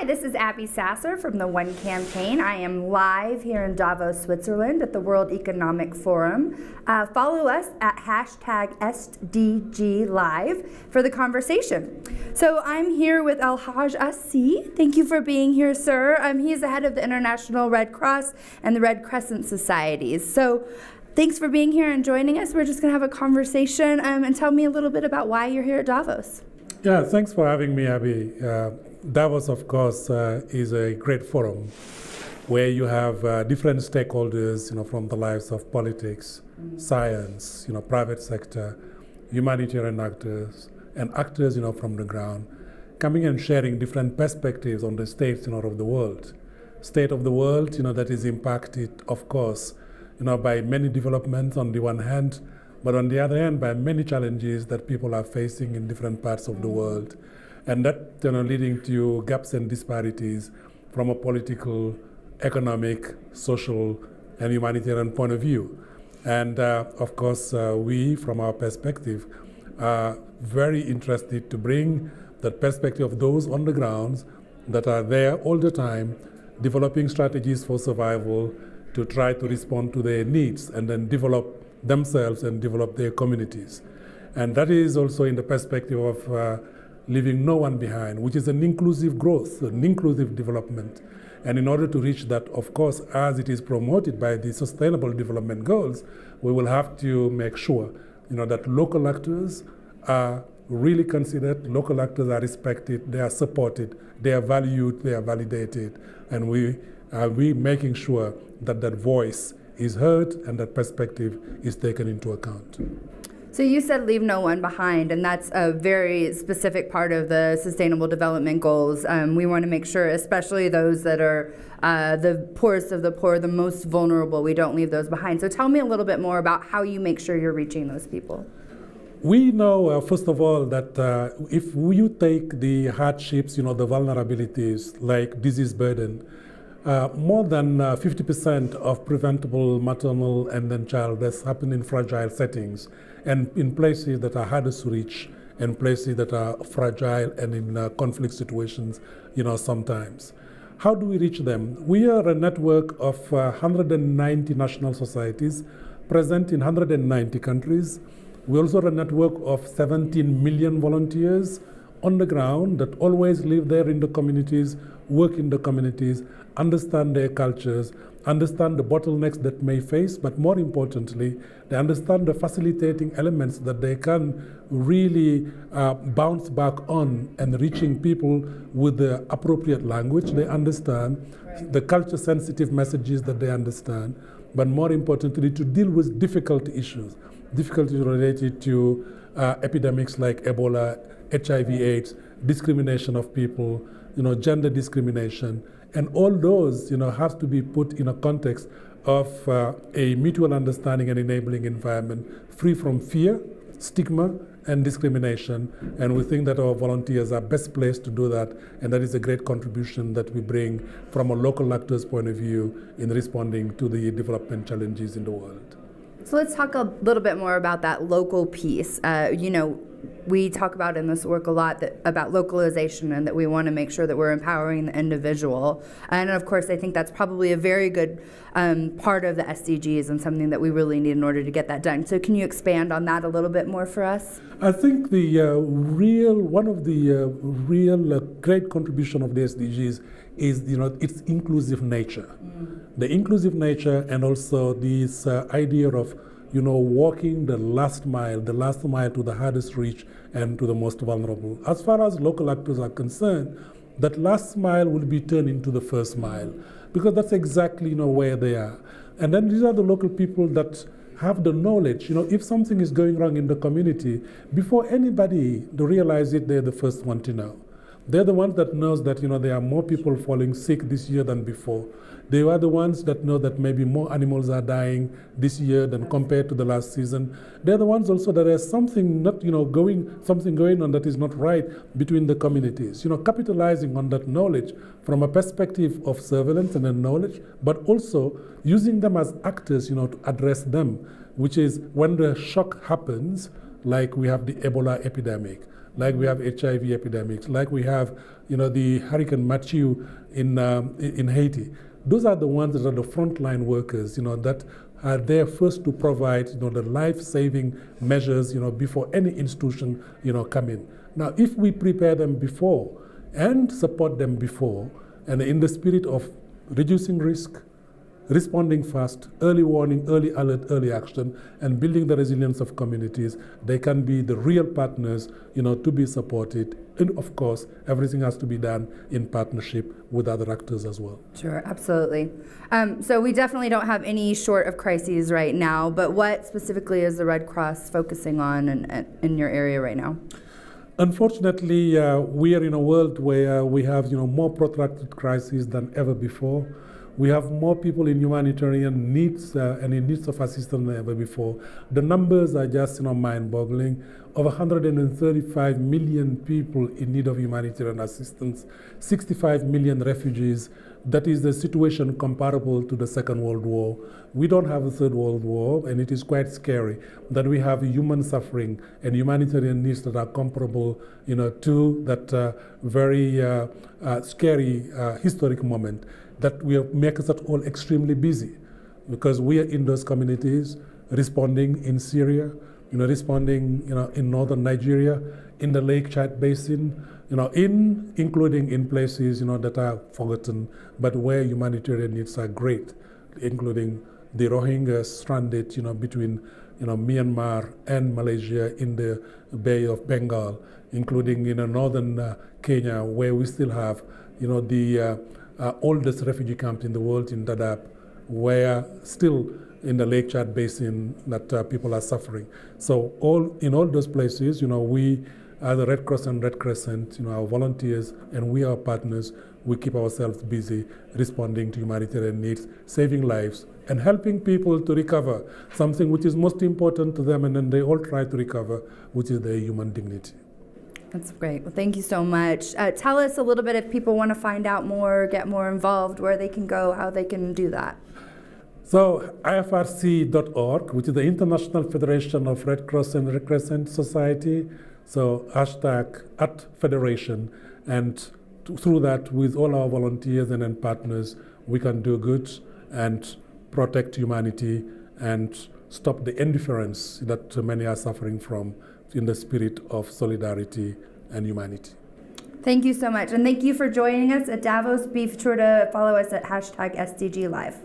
this is Abby Sasser from the One Campaign. I am live here in Davos, Switzerland at the World Economic Forum. Follow us at hashtag SDG Live for the conversation. So I'm here with Elhadj Assi. Thank you for being here, sir. He is the head of the International Red Cross and the Red Crescent Societies. So thanks for being here and joining us. We're just going to have a conversation and tell me a little bit about why you're here at Davos. Yeah, thanks for having me, Abby. Davos, of course, is a great forum where you have different stakeholders, from the lives of politics, science, private sector, humanitarian actors, and actors, from the ground, coming and sharing different perspectives on the state, of the world. State of the world, that is impacted, of course, by many developments on the one hand, but on the other hand, by many challenges that people are facing in different parts of the world. And that, leading to gaps and disparities from a political, economic, social, and humanitarian point of view. And of course, we, from our perspective, are very interested to bring that perspective of those on the grounds that are there all the time, developing strategies for survival to try to respond to their needs and then develop themselves and develop their communities. And that is also in the perspective of leaving no one behind, which is an inclusive growth, an inclusive development. And in order to reach that, of course, as it is promoted by the Sustainable Development Goals, we will have to make sure, that local actors are really considered, local actors are respected, they are supported, they are valued, they are validated, and we are making sure that that voice is heard and that perspective is taken into account. So you said leave no one behind, and that's a very specific part of the Sustainable Development Goals. We want to make sure, especially those that are the poorest of the poor, the most vulnerable, we don't leave those behind. So tell me a little bit more about how you make sure you're reaching those people. We know, first of all, that if you take the hardships, the vulnerabilities like disease burden, more than 50% of preventable maternal and then child deaths happen in fragile settings and in places that are hardest to reach and places that are fragile and in conflict situations, sometimes. How do we reach them? We are a network of 190 national societies present in 190 countries. We also are a network of 17 million volunteers on the ground that always live there in the communities, work in the communities, understand their cultures, understand the bottlenecks that may face, but more importantly, they understand the facilitating elements that they can really bounce back on and reaching people with the appropriate language they understand, the culture-sensitive messages that they understand, but more importantly, to deal with difficult issues related to epidemics like Ebola, HIV/AIDS, discrimination of people, gender discrimination, and all those, have to be put in a context of a mutual understanding and enabling environment free from fear, stigma, and discrimination. And we think that our volunteers are best placed to do that, and that is a great contribution that we bring from a local actor's point of view in responding to the development challenges in the world. So let's talk a little bit more about that local piece. We talk about in this work a lot about localization and that we want to make sure that we're empowering the individual. And of course, I think that's probably a very good part of the SDGs and something that we really need in order to get that done. So can you expand on that a little bit more for us? I think the one of the real great contribution of the SDGs is, its inclusive nature. The inclusive nature and also this idea of walking the last mile to the hardest reach and to the most vulnerable. As far as local actors are concerned, that last mile will be turned into the first mile, because that's exactly where they are. And then these are the local people that have the knowledge. If something is going wrong in the community, before anybody to realize it, they're the first one to know. They're the ones that knows that there are more people falling sick this year than before. They are the ones that know that maybe more animals are dying this year than compared to the last season. They're the ones also that there's something going on that is not right between the communities. Capitalizing on that knowledge from a perspective of surveillance and knowledge, but also using them as actors, to address them, which is when the shock happens, like we have the Ebola epidemic, like we have HIV epidemics, like we have, the Hurricane Matthew in Haiti. Those are the ones that are the frontline workers, that are there first to provide, the life-saving measures, before any institution, come in. Now, if we prepare them before and support them before, and in the spirit of reducing risk, responding fast, early warning, early alert, early action, and building the resilience of communities, they can be the real partners, to be supported. And of course, everything has to be done in partnership with other actors as well. Sure, absolutely. So we definitely don't have any short of crises right now, but what specifically is the Red Cross focusing on in your area right now? Unfortunately, we are in a world where we have, more protracted crises than ever before. We have more people in humanitarian needs and in needs of assistance than ever before. The numbers are just, mind-boggling. Over 135 million people in need of humanitarian assistance, 65 million refugees. That is the situation comparable to the Second World War. We don't have a Third World War, and it is quite scary that we have human suffering and humanitarian needs that are comparable, to that very scary historic moment that will make us all extremely busy, because we are in those communities responding in Syria, responding, in northern Nigeria, in the Lake Chad Basin, including in places, that are forgotten, but where humanitarian needs are great, including the Rohingya stranded, between, Myanmar and Malaysia in the Bay of Bengal, including, northern Kenya, where we still have, the oldest refugee camp in the world in Dadaab, where still in the Lake Chad Basin that people are suffering. So in all those places, we are the Red Cross and Red Crescent, our volunteers, and we are partners. We keep ourselves busy responding to humanitarian needs, saving lives, and helping people to recover something which is most important to them, and then they all try to recover, which is their human dignity. That's great. Well, thank you so much. Tell us a little bit, if people want to find out more, get more involved, where they can go, how they can do that. So IFRC.org, which is the International Federation of Red Cross and Red Crescent Society, so #@Federation, and through that, with all our volunteers and partners, we can do good and protect humanity and stop the indifference that many are suffering from, in the spirit of solidarity and humanity. Thank you so much, and thank you for joining us at Davos. Be sure to follow us at #SDG Live.